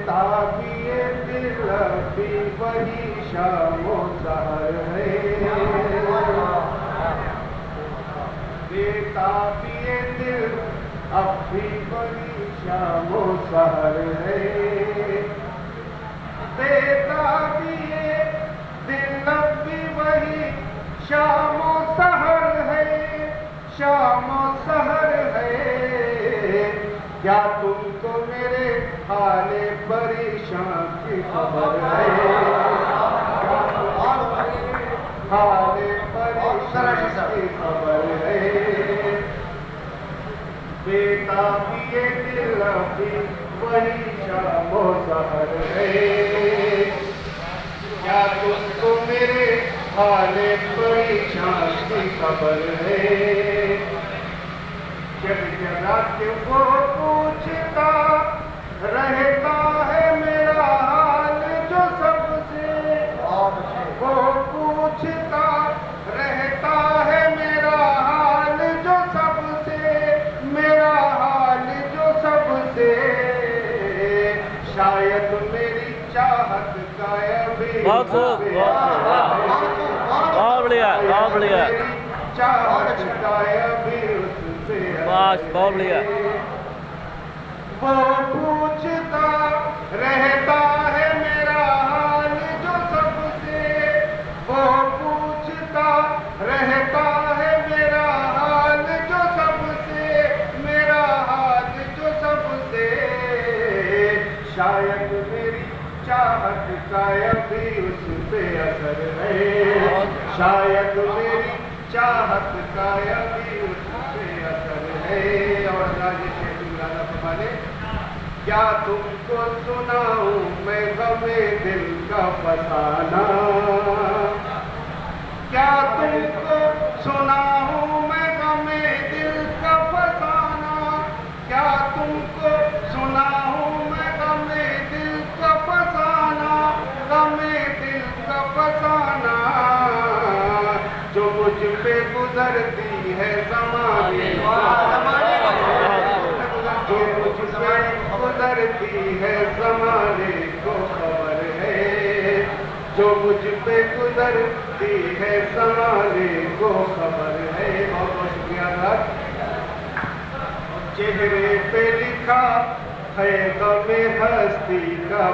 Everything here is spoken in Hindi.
बेताबिए दिल भी वही शामो सहर है, बेताबिए दिल अब भी वही शामो सहर है, बेताबिए दिल अब भी वही शामो सहर है, शामो सहर है। क्या तुमको मेरे हाले परेशान की खबर है, हाले परेशान की खबर है, बेताबिए दिल भी वही शामो सहर है। क्या तुमको मेरे हाले परेशान की खबर है, जब जरा के वो पूछता रहता है मेरा हाल जो सबसे, वो पूछता रहता है मेरा हाल जो सबसे, मेरा हाल जो सबसे, शायद मेरी चाहत का अभी बहुत बढ़िया, बहुत बढ़िया, चाहत का अभी उससे बस बहुत बढ़िया। वो पूछता रहता है मेरा हाल जो सबसे, वो पूछता रहता है मेरा हाल जो सबसे, मेरा हाल जो सबसे, शायद मेरी चाहत का अभी उस पे असर है, शायद मेरी चाहत का अभी उस पे असर है। और क्या तुमको सुनाऊं मैं गमे दिल का फसाना, क्या तुमको सुनाऊं मैं गमे दिल का फसाना, क्या तुमको सुनाऊं मैं गमे दिल का फसाना, गमे दिल का फसाना, जो मुझ पे गुजरती है ज़माने, जो मुझ पे गुजरती है ज़माने को खबर है, जो मुझ पे गुजरती है ज़माने को खबर है। बहुत बहुत शुक्रिया सर। चेहरे पे लिखा है गमे हस्ती का